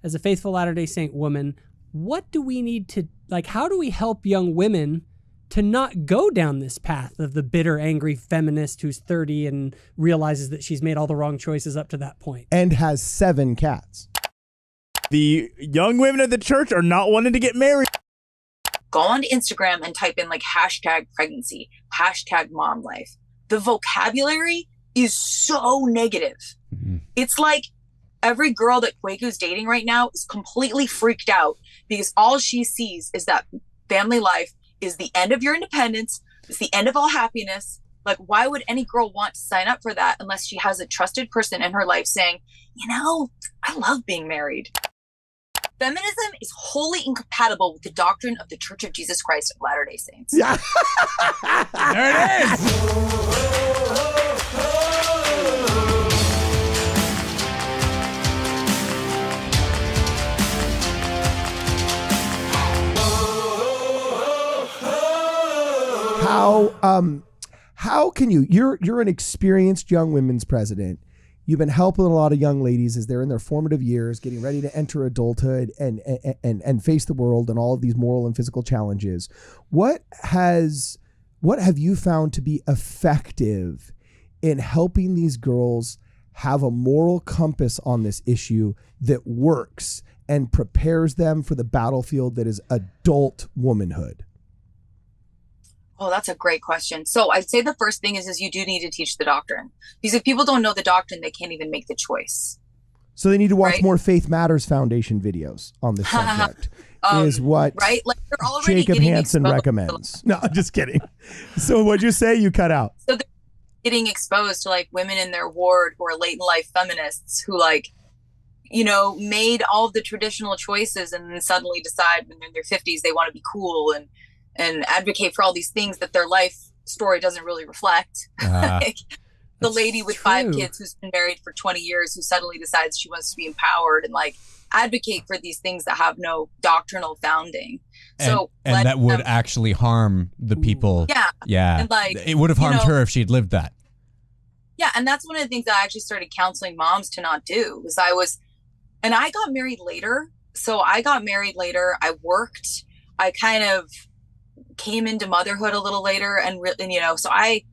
as a faithful Latter-day Saint woman, what do we need to, like, how do we help young women to not go down this path of the bitter, angry feminist who's 30 and realizes that she's made all the wrong choices up to that point? And has 7 cats. The young women of the church are not wanting to get married. Go on to Instagram and type in like hashtag pregnancy, hashtag mom life. The vocabulary is so negative. Mm-hmm. It's like every girl that Kwaku's dating right now is completely freaked out because all she sees is that family life is the end of your independence. It's the end of all happiness. Like, why would any girl want to sign up for that unless she has a trusted person in her life saying, you know, I love being married. Feminism is wholly incompatible with the doctrine of the Church of Jesus Christ of Latter-day Saints. Yeah. There it is. How can you're an experienced young women's president. You've been helping a lot of young ladies as they're in their formative years, getting ready to enter adulthood and face the world and all of these moral and physical challenges. What have you found to be effective in helping these girls have a moral compass on this issue that works and prepares them for the battlefield that is adult womanhood? Oh, that's a great question. So I'd say the first thing is you do need to teach the doctrine, because if people don't know the doctrine, they can't even make the choice. So they need to watch more Faith Matters Foundation videos on this subject. Is what right? Like they're already Jacob Hansen recommends. No, I'm just kidding. So what'd you say? You cut out. So they're getting exposed to like women in their ward who are late in life feminists who like, you know, made all of the traditional choices and then suddenly decide when they're in their 50s they want to be cool and advocate for all these things that their life story doesn't really reflect. Like the lady with 5 kids who's been married for 20 years who suddenly decides she wants to be empowered and like advocate for these things that have no doctrinal founding. And that would actually harm the people. Yeah. Yeah. And like it would have harmed her if she'd lived that. Yeah. And that's one of the things I actually started counseling moms to not do is I got married later. So I got married later. I worked. I kind of came into motherhood a little later and you know, so I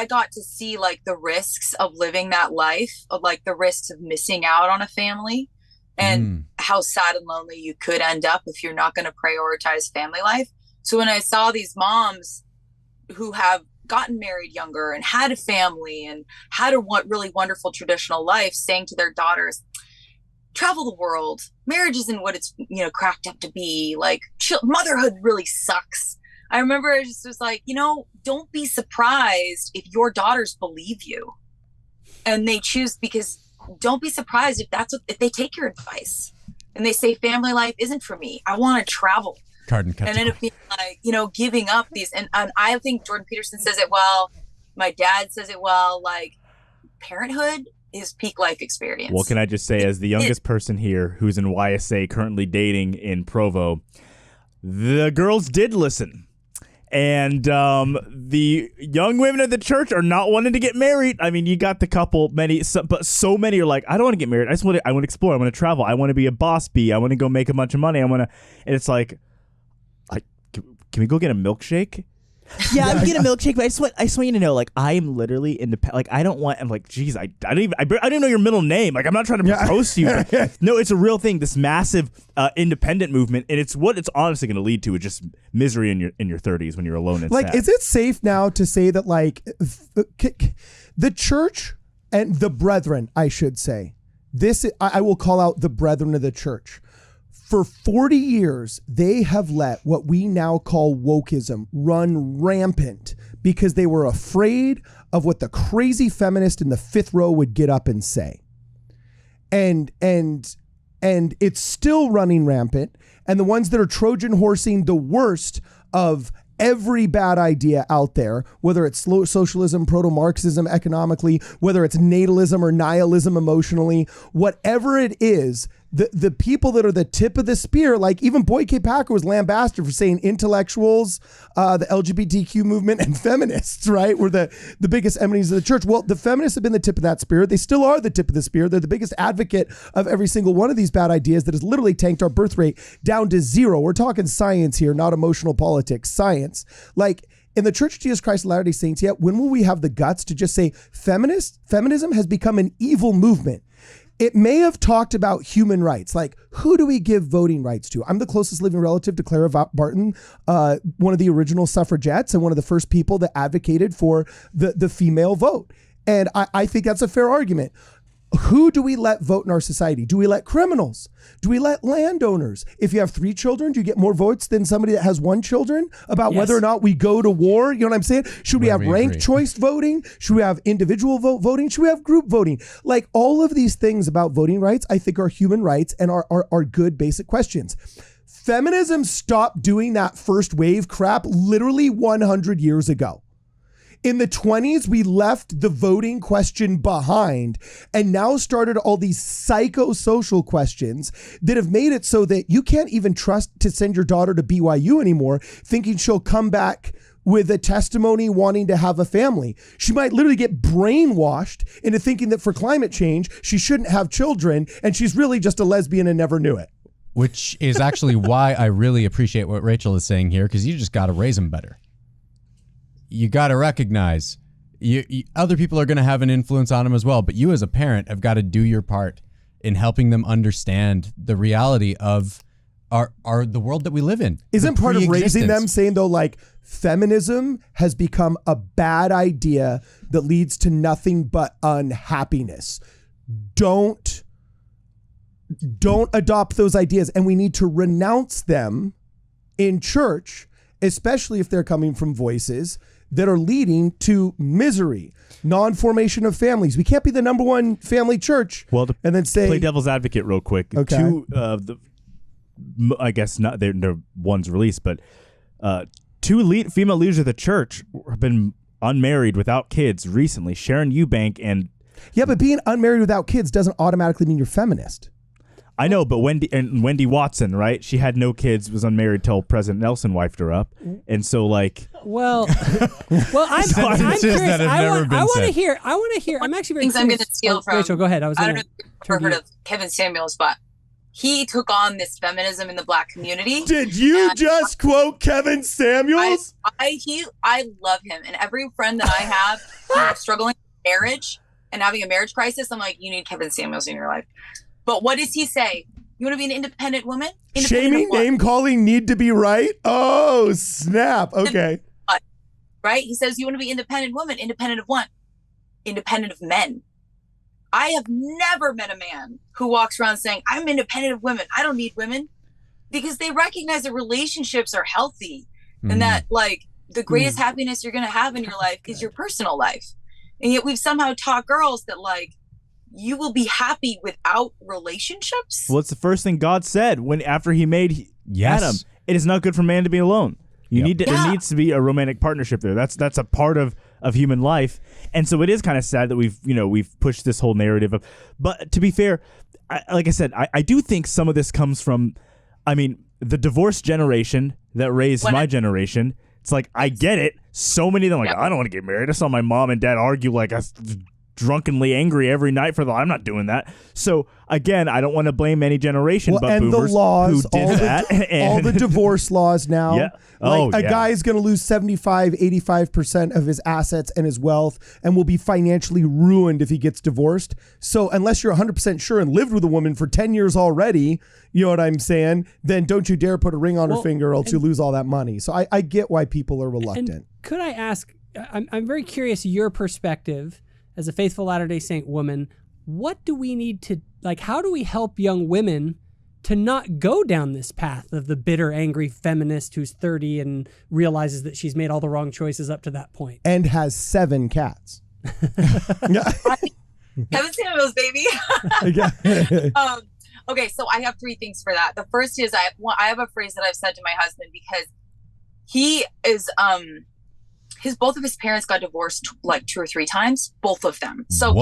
got to see like the risks of living that life, of like the risks of missing out on a family and how sad and lonely you could end up if you're not going to prioritize family life. So when I saw these moms who have gotten married younger and had a family and had a really wonderful traditional life saying to their daughters, travel the world, marriage isn't what it's, you know, cracked up to be, like motherhood really sucks. I remember I just was like, you know, don't be surprised if your daughters believe you and they choose, because don't be surprised if they take your advice and they say family life isn't for me, I want to travel. And end up being like, you know, giving up these. And I think Jordan Peterson says it well, my dad says it well, like parenthood is peak life experience. What can I just say, as the youngest person here who's in YSA currently dating in Provo, the girls did listen. And the young women of the church are not wanting to get married. I mean, you got the couple, but so many are like, I don't want to get married. I want to explore. I want to travel. I want to be a boss bee. I want to go make a bunch of money. And it's like, can we go get a milkshake? Yeah, I'm getting a milkshake, but I just want you to know, like, I am literally independent. Like, I don't want. I'm like, geez, I didn't know your middle name. Like, I'm not trying to propose to you. No, it's a real thing. This massive independent movement, and it's what it's honestly going to lead to is just misery in your 30s when you're alone and like, sad. Is it safe now to say that like the church and the brethren, I should say, I will call out the brethren of the church. For 40 years, they have let what we now call wokeism run rampant because they were afraid of what the crazy feminist in the fifth row would get up and say. And it's still running rampant. And the ones that are Trojan horsing the worst of every bad idea out there, whether it's socialism, proto-Marxism economically, whether it's natalism or nihilism emotionally, whatever it is, the people that are the tip of the spear, like even Boyd K. Packer was lambasted for saying intellectuals, the LGBTQ movement, and feminists, right, were the biggest enemies of the church. Well, the feminists have been the tip of that spear. They still are the tip of the spear. They're the biggest advocate of every single one of these bad ideas that has literally tanked our birth rate down to 0. We're talking science here, not emotional politics. Science. Like, in the Church of Jesus Christ of Latter-day Saints, yet when will we have the guts to just say feminism has become an evil movement? It may have talked about human rights, like who do we give voting rights to? I'm the closest living relative to Clara Barton, one of the original suffragettes and one of the first people that advocated for the female vote. And I think that's a fair argument. Who do we let vote in our society? Do we let criminals? Do we let landowners? If you have 3 children, do you get more votes than somebody that has 1 children about whether or not we go to war? You know what I'm saying? Should we have ranked choice voting? Should we have individual voting? Should we have group voting? Like, all of these things about voting rights, I think are human rights and are good basic questions. Feminism stopped doing that first wave crap literally 100 years ago. In the 20s, we left the voting question behind and now started all these psychosocial questions that have made it so that you can't even trust to send your daughter to BYU anymore, thinking she'll come back with a testimony wanting to have a family. She might literally get brainwashed into thinking that for climate change, she shouldn't have children, and she's really just a lesbian and never knew it. Which is actually why I really appreciate what Rachel is saying here, because you just got to raise them better. You got to recognize other people are going to have an influence on them as well. But you as a parent have got to do your part in helping them understand the reality of the world that we live in. Isn't part of raising them saying, though, like, feminism has become a bad idea that leads to nothing but unhappiness? Don't adopt those ideas. And we need to renounce them in church, especially if they're coming from voices that are leading to misery, non-formation of families. We can't be the number one family church. Well, to and then say, play devil's advocate real quick. Okay. 2 I guess not they're one's released, but 2 female leaders of the church have been unmarried without kids recently. Sharon Eubank and but being unmarried without kids doesn't automatically mean you're feminist. I know, but Wendy Watson, right? She had no kids, was unmarried till President Nelson wifed her up, and so like. I'm curious. I want to hear. I'm actually very curious. I'm going to steal from Rachel. Go ahead. I don't know if you've ever heard of Kevin Samuels, but he took on this feminism in the Black community. Did you just quote Kevin Samuels? I love him, and every friend that I have who's struggling with marriage and having a marriage crisis, I'm like, you need Kevin Samuels in your life. But what does he say? You want to be an independent woman? Shaming, name calling, need to be right? Oh, snap. Okay. Right? He says, you want to be independent woman, independent of what? Independent of men. I have never met a man who walks around saying, I'm independent of women. I don't need women. Because they recognize that relationships are healthy and that, like, the greatest happiness you're going to have in your life is your personal life. And yet we've somehow taught girls that, like, you will be happy without relationships. Well, it's the first thing God said after He made Adam. It is not good for man to be alone. There needs to be a romantic partnership there. That's a part of human life, and so it is kind of sad that we've pushed this whole narrative of. But to be fair, like I said, I do think some of this comes from, the divorced generation that raised my generation. It's like, I get it. So many of them I don't want to get married. I saw my mom and dad argue like drunkenly angry every night I'm not doing that. So again, I don't want to blame any generation but and boomers the laws, who did that. All the divorce laws now. Yeah. A guy is going to lose 85% of his assets and his wealth and will be financially ruined if he gets divorced. So unless you're 100% sure and lived with a woman for 10 years already, you know what I'm saying, then don't you dare put a ring on her finger or else you lose all that money. So I get why people are reluctant. And could I ask, I'm very curious your perspective as a faithful Latter-day Saint woman. What do we need to, like, how do we help young women to not go down this path of the bitter, angry feminist who's 30 and realizes that she's made all the wrong choices up to that point? And has 7 cats. Kevin Samuels, baby. Okay, so I have 3 things for that. The first is I have a phrase that I've said to my husband because he is both of his parents got divorced like 2 or 3 times, both of them. So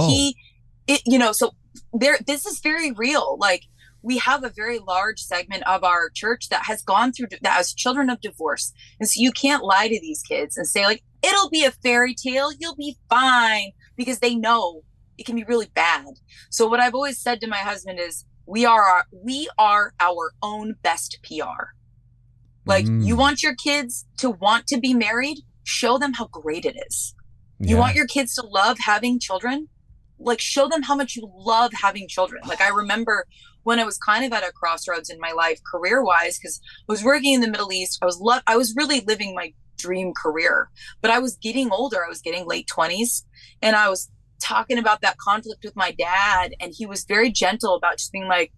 this is very real. Like, we have a very large segment of our church that has gone through, that has children of divorce. And so you can't lie to these kids and say like, it'll be a fairy tale, you'll be fine, because they know it can be really bad. So what I've always said to my husband is, we are our own best PR. Like, you want your kids to want to be married, show them how great it is. You want your kids to love having children, like show them how much you love having children. Like, I remember when I was kind of at a crossroads in my life career-wise, because I was working in the Middle East. I was really living my dream career, but I was getting older. I was getting late 20s, and I was talking about that conflict with my dad, and he was very gentle about just being like,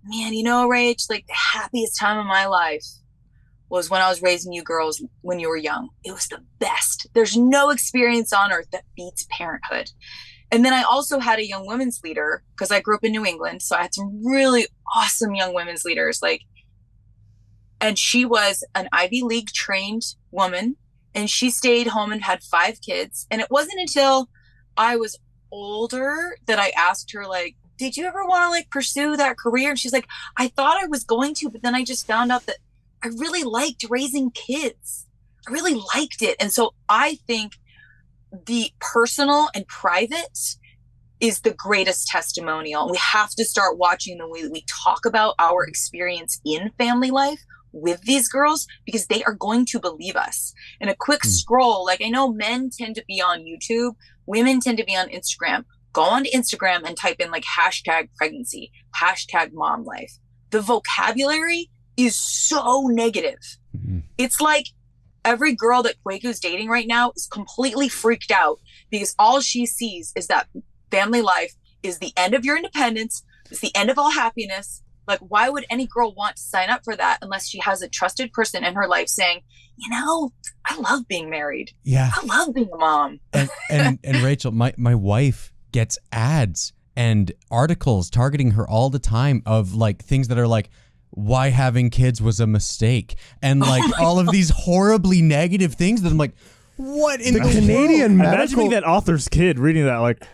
man, you know, Rach, like the happiest time of my life was when I was raising you girls when you were young. It was the best. There's no experience on earth that beats parenthood. And then I also had a young women's leader, because I grew up in New England. So I had some really awesome young women's leaders, and she was an Ivy League trained woman, and she stayed home and had 5 kids. And it wasn't until I was older that I asked her, like, did you ever want to like pursue that career? And she's like, I thought I was going to, but then I just found out that I really liked raising kids. I really liked it. And so I think the personal and private is the greatest testimonial. We have to start watching the way that we talk about our experience in family life with these girls, because they are going to believe us. And a quick scroll, like I know men tend to be on YouTube, women tend to be on Instagram. Go on to Instagram and type in like hashtag pregnancy, hashtag mom life. The vocabulary is so negative. It's like every girl that Kweku's dating right now is completely freaked out because all she sees is that family life is the end of your independence. It's the end of all happiness. Like, why would any girl want to sign up for that unless she has a trusted person in her life saying, you know, I love being married. Yeah. I love being a mom. And Rachel, my wife gets ads and articles targeting her all the time of like things that are like, why having kids was a mistake. And like all of these horribly negative things that I'm like, what in the Canadian world? Imagine being that author's kid reading that, like,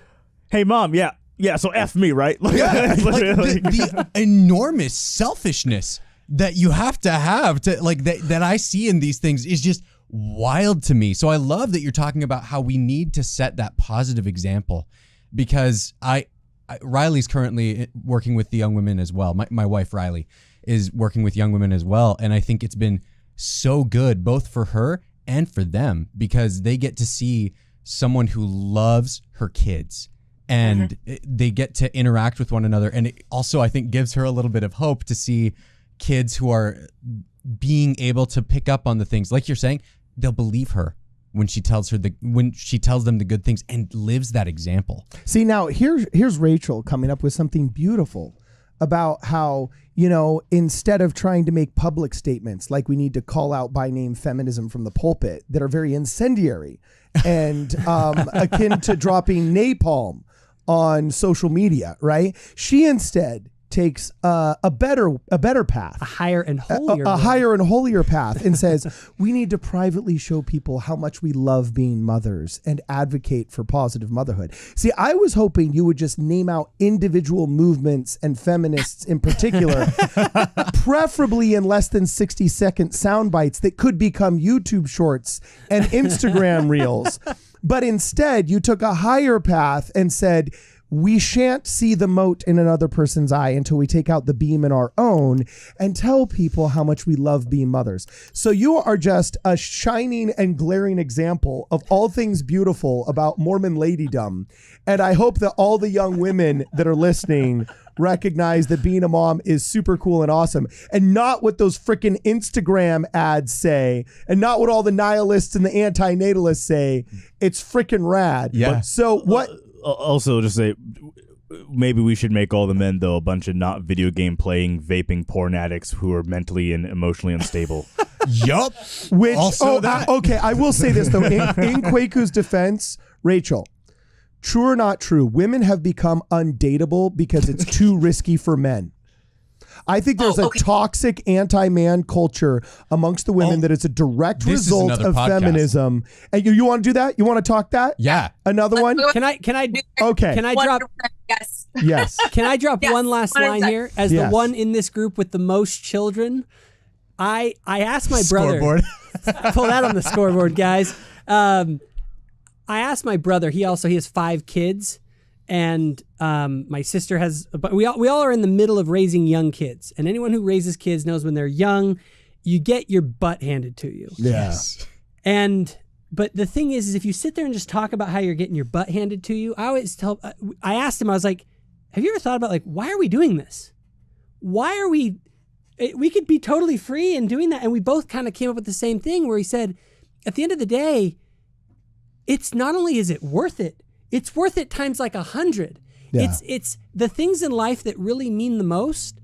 hey, mom, yeah, so F me, right? Yeah, like the enormous selfishness that you have to like that I see in these things is just wild to me. So I love that you're talking about how we need to set that positive example, because Riley's currently working with the young women as well. My wife Riley is working with young women as well, and I think it's been so good both for her and for them, because they get to see someone who loves her kids. And they get to interact with one another. And it also, I think, gives her a little bit of hope to see kids who are being able to pick up on the things. Like you're saying, they'll believe her when she tells them the good things and lives that example. See, now here's Rachel coming up with something beautiful about how, you know, instead of trying to make public statements like we need to call out by name feminism from the pulpit that are very incendiary and akin to dropping napalm on social media, right? She instead takes a better path, A higher and holier a way. higher and holier path, and says we need to privately show people how much we love being mothers and advocate for positive motherhood. See, I was hoping you would just name out individual movements and feminists in particular, preferably in less than 60-second sound bites that could become YouTube shorts and Instagram reels. But instead, you took a higher path and said, we shan't see the mote in another person's eye until we take out the beam in our own and tell people how much we love being mothers. So you are just a shining and glaring example of all things beautiful about Mormon ladydom. And I hope that all the young women that are listening recognize that being a mom is super cool and awesome, and not what those freaking Instagram ads say, and not what all the nihilists and the anti-natalists say. It's freaking rad. Yeah. So what? Also, just say, maybe we should make all the men, though, a bunch of not video game playing, vaping porn addicts who are mentally and emotionally unstable. Yup. Which? Also that. Okay. I will say this though. In Kweku's defense, Rachel, true or not true, women have become undateable because it's too risky for men. I think there's a toxic anti-man culture amongst the women that is a direct result of feminism. And you want to do that? You want to talk that? Yeah. Another one? Can I Okay. Can I drop? Yes. Yes. Can I drop Yes, one last line 100%. here? As Yes. the one in this group with the most children, I asked my brother. Scoreboard. Pull that on the scoreboard, guys. I asked my brother. He has 5 kids, and my sister has. But we all are in the middle of raising young kids, and anyone who raises kids knows when they're young, you get your butt handed to you. Yes. But the thing is if you sit there and just talk about how you're getting your butt handed to you, I asked him, I was like, have you ever thought about like, why are we doing this? Why are we could be totally free in doing that. And we both kind of came up with the same thing where he said, at the end of the day, it's not only is it worth it, it's worth it times like 100. Yeah. It's the things in life that really mean the most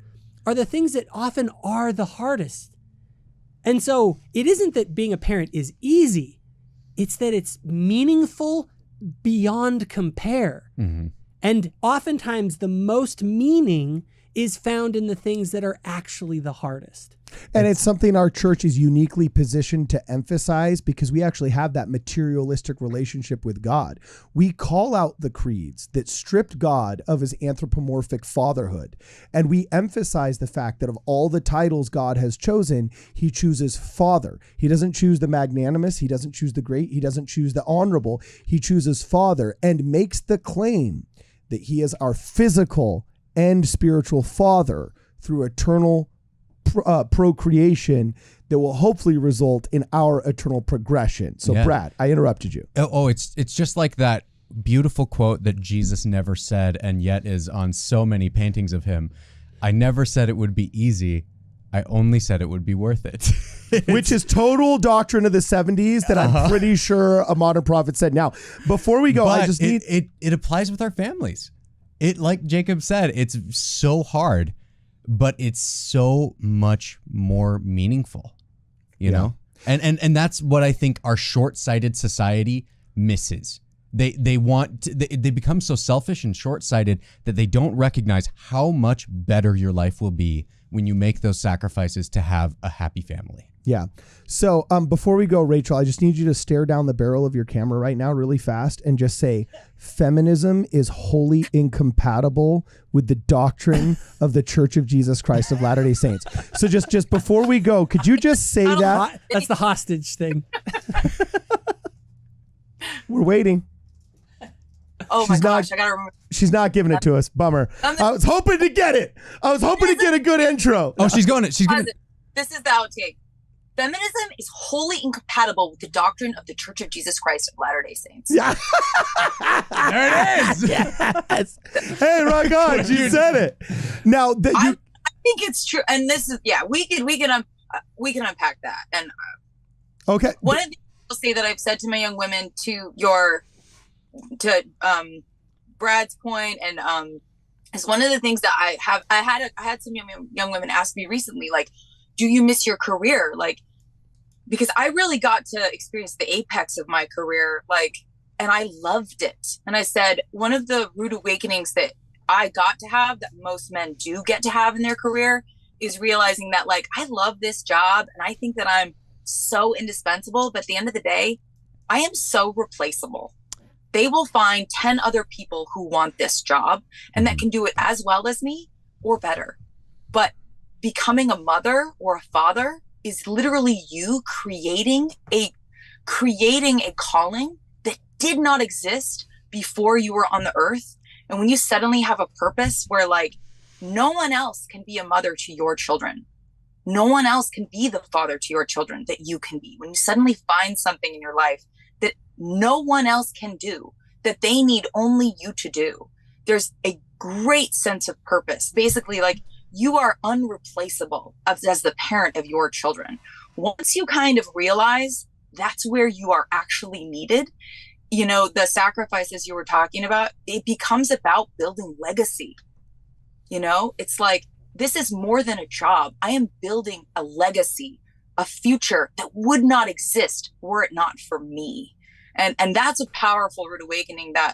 are the things that often are the hardest. And so it isn't that being a parent is easy. It's that it's meaningful beyond compare. Mm-hmm. And oftentimes the most meaning is found in the things that are actually the hardest. And it's something our church is uniquely positioned to emphasize because we actually have that materialistic relationship with God. We call out the creeds that stripped God of his anthropomorphic fatherhood. And we emphasize the fact that of all the titles God has chosen, he chooses father. He doesn't choose the magnanimous. He doesn't choose the great. He doesn't choose the honorable. He chooses father and makes the claim that he is our physical and spiritual father through eternal procreation that will hopefully result in our eternal progression. So, Yeah. Brad, I interrupted you. It's just like that beautiful quote that Jesus never said and yet is on so many paintings of him. I never said it would be easy. I only said it would be worth it. Which is total doctrine of the 70s that I'm pretty sure a modern prophet said. Now, before we go, But I just need... it applies with our families. It, like Jacob said, it's so hard, but it's so much more meaningful, you know? And that's what I think our short-sighted society misses. They become so selfish and short-sighted that they don't recognize how much better your life will be when you make those sacrifices to have a happy family. Yeah. So before we go, Rachel, I just need you to stare down the barrel of your camera right now really fast and just say, feminism is wholly incompatible with the doctrine of the Church of Jesus Christ of Latter-day Saints. So just before we go, could you just say that? That's the hostage thing. We're waiting. Oh my She's gosh, not- I gotta remember. She's not giving it to us. Bummer. I was hoping to get it. I was hoping to get a good intro. Oh, she's going. She's going. This is the outtake. Feminism is wholly incompatible with the doctrine of the Church of Jesus Christ of Latter-day Saints. Yeah. There it is. Yes. Hey, rock on. She said it. Now that I you think it's true, and this is we can unpack that. And okay. one of the things I'll say that I've said to my young women, to Brad's point, and is one of the things that I had some young women ask me recently, like, do you miss your career? Like, because I really got to experience the apex of my career, like, and I loved it. And I said, one of the rude awakenings that I got to have, that most men do get to have in their career, is realizing that, like, I love this job and I think that I'm so indispensable, but at the end of the day, I am so replaceable. They will find 10 other people who want this job and that can do it as well as me or better. But becoming a mother or a father is literally you creating a calling that did not exist before you were on the earth. And when you suddenly have a purpose where, like, no one else can be a mother to your children, no one else can be the father to your children that you can be, when you suddenly find something in your life that no one else can do, that they need only you to do, there's a great sense of purpose. Basically, like, you are unreplaceable as the parent of your children. Once you kind of realize that's where you are actually needed, you know, the sacrifices you were talking about, it becomes about building legacy. You know, it's like, this is more than a job. I am building a legacy, a future that would not exist were it not for me. And that's a powerful rude awakening that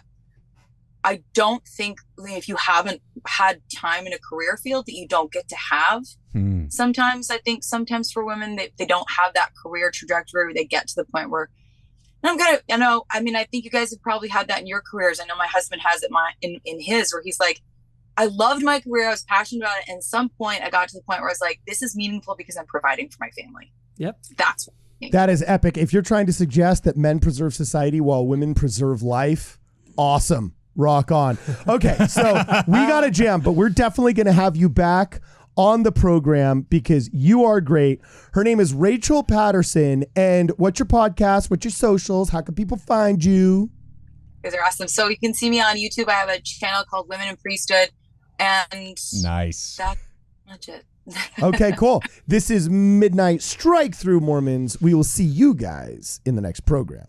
I don't think, if you haven't had time in a career field, that you don't get to have. Sometimes I think for women, they don't have that career trajectory where they get to the point where, and I think you guys have probably had that in your careers. I know my husband has it in his, where he's like, I loved my career. I was passionate about it. And at some point I got to the point where I was like, this is meaningful because I'm providing for my family. Yep. That's what That is epic. If you're trying to suggest that men preserve society while women preserve life, awesome. Rock on. Okay, so we got to jam, but we're definitely going to have you back on the program because you are great. Her name is Rachel Patterson. And what's your podcast? What's your socials? How can people find you? You guys are awesome. So you can see me on YouTube. I have a channel called Women in Priesthood. And Nice. that's much it. Okay, cool. This is Midnight Strike Through Mormons. We will see you guys in the next program.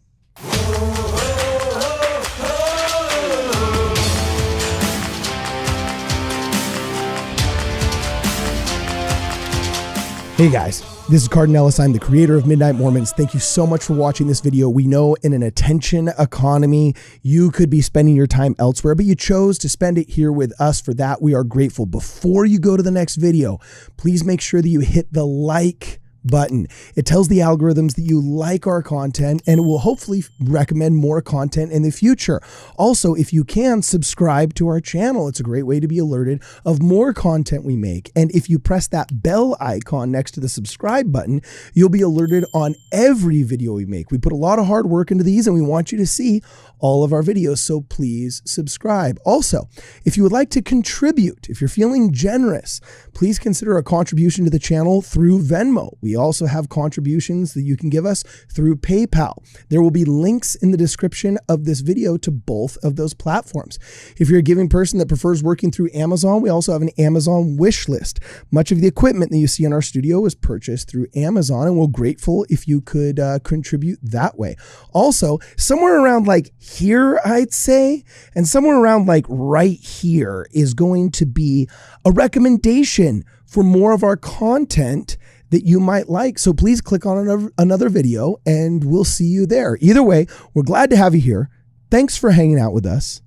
Hey guys, this is Cardin Ellis. I'm the creator of Midnight Mormons. Thank you so much for watching this video. We know in an attention economy, you could be spending your time elsewhere, but you chose to spend it here with us. For that, we are grateful. Before you go to the next video, please make sure that you hit the like button. It tells the algorithms that you like our content and it will hopefully recommend more content in the future. Also, if you can, subscribe to our channel. It's a great way to be alerted of more content we make. And if you press that bell icon next to the subscribe button, you'll be alerted on every video we make. We put a lot of hard work into these and we want you to see all of our videos, so please subscribe. Also, if you would like to contribute, if you're feeling generous, please consider a contribution to the channel through Venmo. We also have contributions that you can give us through PayPal. There will be links in the description of this video to both of those platforms. If you're a giving person that prefers working through Amazon, we also have an Amazon wish list. Much of the equipment that you see in our studio was purchased through Amazon, and we're grateful if you could contribute that way. Also, somewhere around like here, I'd say, and somewhere around like right here is going to be a recommendation for more of our content that you might like. So please click on another video and we'll see you there. Either way, we're glad to have you here. Thanks for hanging out with us.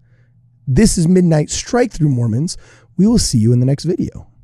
This is Midnight Strike Through Mormons. We will see you in the next video.